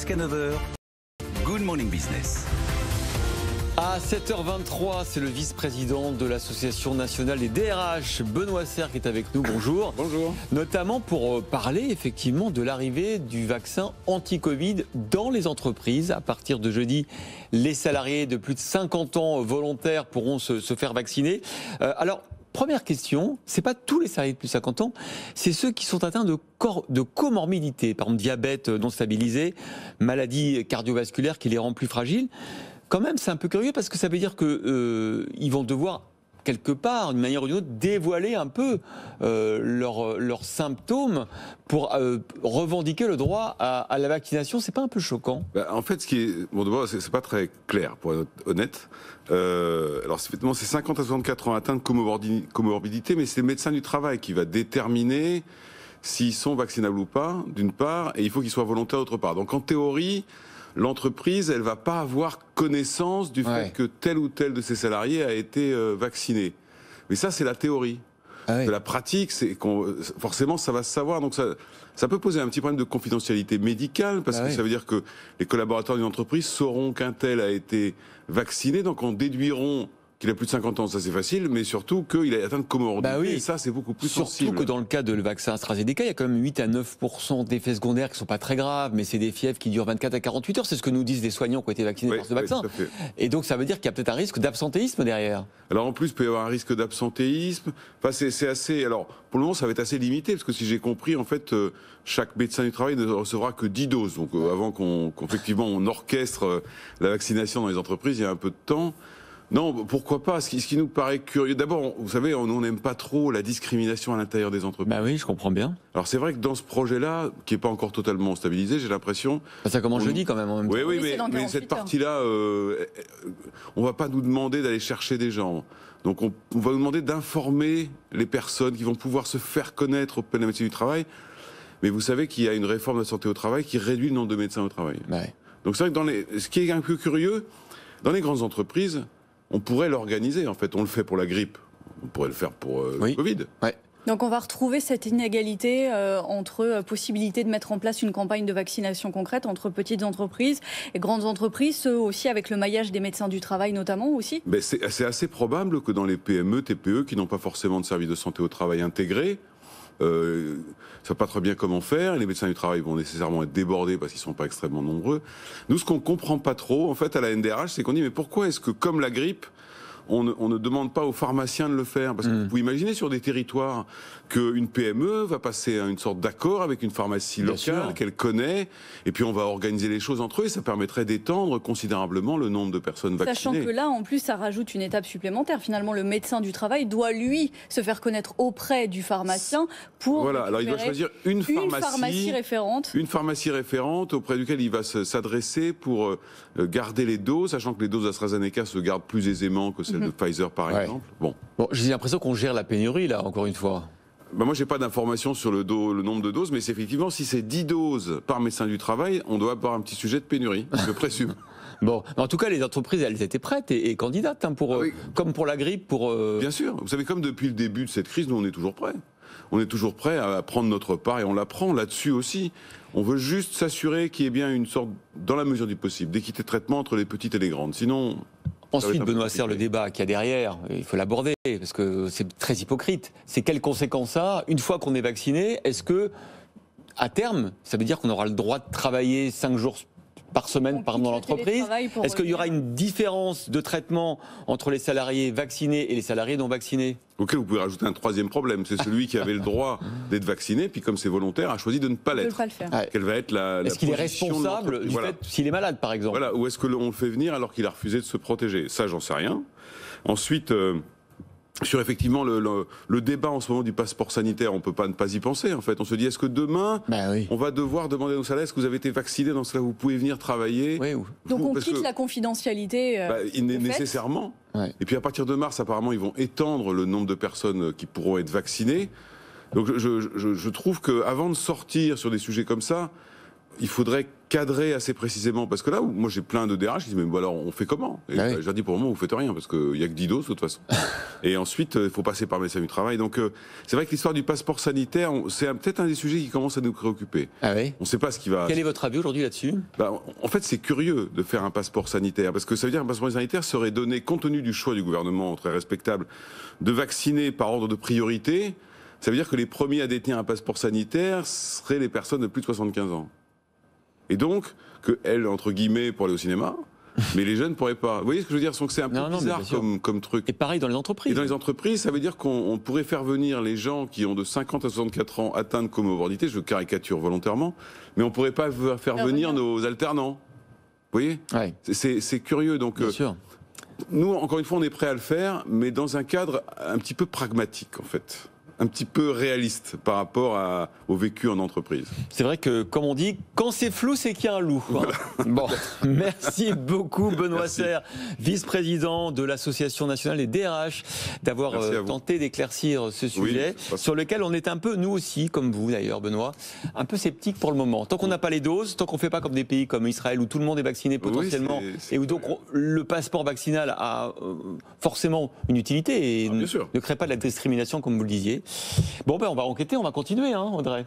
jusqu'à 9 h. Good Morning Business. À 7h23, c'est le vice-président de l'Association nationale des DRH, Benoît Serre, qui est avec nous. Bonjour. Bonjour. Notamment pour parler effectivement de l'arrivée du vaccin anti-Covid dans les entreprises. À partir de jeudi, les salariés de plus de 50 ans volontaires pourront se faire vacciner. Alors, première question, c'est pas tous les salariés de plus de 50 ans, c'est ceux qui sont atteints de comorbidité, par exemple diabète non stabilisé, maladie cardiovasculaire qui les rend plus fragiles. Quand même, c'est un peu curieux parce que ça veut dire qu'ils vont devoir, quelque part, d'une manière ou d'une autre, dévoiler un peu leurs symptômes pour revendiquer le droit à la vaccination. C'est pas un peu choquant? En fait, ce qui est, bon, d'abord, c'est pas très clair, pour être honnête. Alors, effectivement, c'est 50 à 64 ans atteints de comorbidité, mais c'est le médecin du travail qui va déterminer s'ils sont vaccinables ou pas, d'une part, et il faut qu'ils soient volontaires, d'autre part. Donc, en théorie, l'entreprise, elle va pas avoir connaissance du fait que tel ou tel de ses salariés a été vacciné. Mais ça, c'est la théorie. La pratique, c'est forcément, ça va se savoir. Donc ça peut poser un petit problème de confidentialité médicale, parce que ça veut dire que les collaborateurs d'une entreprise sauront qu'un tel a été vacciné, donc en déduiront qu'il a plus de 50 ans, ça c'est facile, mais surtout qu'il est atteint de comorbidité, et ça c'est beaucoup plus sensible. Surtout que dans le cas de le vaccin AstraZeneca, il y a quand même 8 à 9% d'effets secondaires qui ne sont pas très graves, mais c'est des fièvres qui durent 24 à 48 heures, c'est ce que nous disent les soignants qui ont été vaccinés par ce vaccin. Et donc ça veut dire qu'il y a peut-être un risque d'absentéisme derrière. Alors en plus, il peut y avoir un risque d'absentéisme, enfin c'est assez... Alors pour le moment ça va être assez limité, parce que si j'ai compris, en fait, chaque médecin du travail ne recevra que 10 doses, donc avant qu'effectivement on orchestre la vaccination dans les entreprises, il y a un peu de temps. Non, pourquoi pas? Ce qui nous paraît curieux. D'abord, vous savez, on n'aime pas trop la discrimination à l'intérieur des entreprises. Bah oui, je comprends bien. Alors c'est vrai que dans ce projet-là, qui n'est pas encore totalement stabilisé, j'ai l'impression... Ça commence jeudi quand même en même temps. Oui, mais cette partie-là, on ne va pas nous demander d'aller chercher des gens. Donc on va nous demander d'informer les personnes qui vont pouvoir se faire connaître auprès de la médecine du travail. Mais vous savez qu'il y a une réforme de la santé au travail qui réduit le nombre de médecins au travail. Donc c'est vrai que ce qui est un peu curieux, dans les grandes entreprises, on pourrait l'organiser, en fait. On le fait pour la grippe. On pourrait le faire pour le Covid. Donc on va retrouver cette inégalité entre possibilité de mettre en place une campagne de vaccination concrète entre petites entreprises et grandes entreprises, ceux aussi avec le maillage des médecins du travail notamment aussi. Mais c'est assez probable que dans les PME, TPE, qui n'ont pas forcément de service de santé au travail intégré, ne savent pas très bien comment faire, et les médecins du travail vont nécessairement être débordés parce qu'ils ne sont pas extrêmement nombreux. Nous, ce qu'on ne comprend pas trop, en fait, à la NDRH, c'est qu'on dit, mais pourquoi est-ce que, comme la grippe, on ne demande pas aux pharmaciens de le faire? Parce que vous pouvez imaginer sur des territoires qu'une PME va passer à une sorte d'accord avec une pharmacie locale qu'elle connaît, et puis on va organiser les choses entre eux, et ça permettrait d'étendre considérablement le nombre de personnes vaccinées. Sachant que là, en plus, ça rajoute une étape supplémentaire. Finalement, le médecin du travail doit, lui, se faire connaître auprès du pharmacien pour... Voilà, alors il doit choisir une pharmacie référente. Une pharmacie référente auprès duquel il va s'adresser pour garder les doses, sachant que les doses d'AstraZeneca se gardent plus aisément que celles de Pfizer, par exemple. Bon, j'ai l'impression qu'on gère la pénurie, là, encore une fois. Moi, je n'ai pas d'informations sur le nombre de doses, mais c'est effectivement, si c'est 10 doses par médecin du travail, on doit avoir un petit sujet de pénurie, je présume. Bon, en tout cas, les entreprises, elles étaient prêtes et candidates, comme pour la grippe. Bien sûr, vous savez, comme depuis le début de cette crise, nous, on est toujours prêts. On est toujours prêts à prendre notre part, et on la prend là-dessus aussi. On veut juste s'assurer qu'il y ait bien une sorte, dans la mesure du possible, d'équité de traitement entre les petites et les grandes. Sinon... Ensuite, Benoît Serre, le débat qu'il y a derrière, il faut l'aborder, parce que c'est très hypocrite. C'est quelles conséquences ça a, une fois qu'on est vacciné? Est-ce que, à terme, ça veut dire qu'on aura le droit de travailler 5 jours par semaine, par exemple, dans l'entreprise? Est-ce qu'il y aura une différence de traitement entre les salariés vaccinés et les salariés non vaccinés? Auquel vous pouvez rajouter un troisième problème, c'est celui qui avait le droit d'être vacciné, puis comme c'est volontaire, a choisi de ne pas l'être. Quelle va être la Est-ce qu'il est responsable du fait s'il est malade, par exemple? Voilà, ou est-ce qu'on le fait venir alors qu'il a refusé de se protéger? Ça, j'en sais rien. Ensuite... sur effectivement le débat en ce moment du passeport sanitaire, on ne peut pas ne pas y penser en fait. On se dit, est-ce que demain, on va devoir demander à nos salariés, est-ce que vous avez été vacciné, dans cela vous pouvez venir travailler? Donc on quitte la confidentialité nécessairement. Et puis à partir de mars, apparemment, ils vont étendre le nombre de personnes qui pourront être vaccinées. Donc je trouve qu'avant de sortir sur des sujets comme ça, il faudrait cadrer assez précisément, parce que là, moi j'ai plein de DRH qui disent mais bon, alors on fait comment? Et Ah oui. je leur dis pour le moment vous faites rien, parce qu'il n'y a que Didos de toute façon. Et ensuite il faut passer par le médecin du travail. Donc c'est vrai que l'histoire du passeport sanitaire, c'est peut-être un des sujets qui commence à nous préoccuper. Ah oui. On ne sait pas ce qui va... Quel est votre avis aujourd'hui là-dessus? En fait, c'est curieux de faire un passeport sanitaire, parce que ça veut dire qu'un passeport sanitaire serait donné, compte tenu du choix du gouvernement, très respectable, de vacciner par ordre de priorité. Ça veut dire que les premiers à détenir un passeport sanitaire seraient les personnes de plus de 75 ans. Et donc, qu'elles, entre guillemets, pour aller au cinéma, mais les jeunes ne pourraient pas. Vous voyez ce que je veux dire? C'est un peu bizarre comme truc. Et pareil dans les entreprises. Et dans les entreprises, ça veut dire qu'on pourrait faire venir les gens qui ont de 50 à 64 ans atteints de comorbidité, je caricature volontairement, mais on ne pourrait pas faire venir nos alternants. Vous voyez? Ouais. C'est curieux. Donc, Bien sûr. nous, encore une fois, on est prêt à le faire, mais dans un cadre un petit peu pragmatique, en fait. Un petit peu réaliste par rapport au vécu en entreprise. C'est vrai que, comme on dit, quand c'est flou, c'est qu'il y a un loup. Voilà. Bon, merci beaucoup Benoît Serre, vice-président de l'Association nationale des DRH, d'avoir tenté d'éclaircir ce sujet, sur lequel on est un peu, nous aussi, comme vous d'ailleurs Benoît, un peu sceptique pour le moment. Tant qu'on n'a pas les doses, tant qu'on ne fait pas comme des pays comme Israël où tout le monde est vacciné potentiellement, et où donc le passeport vaccinal a forcément une utilité et ne crée pas de la discrimination comme vous le disiez. Bon, ben on va enquêter, on va continuer, hein, Audrey.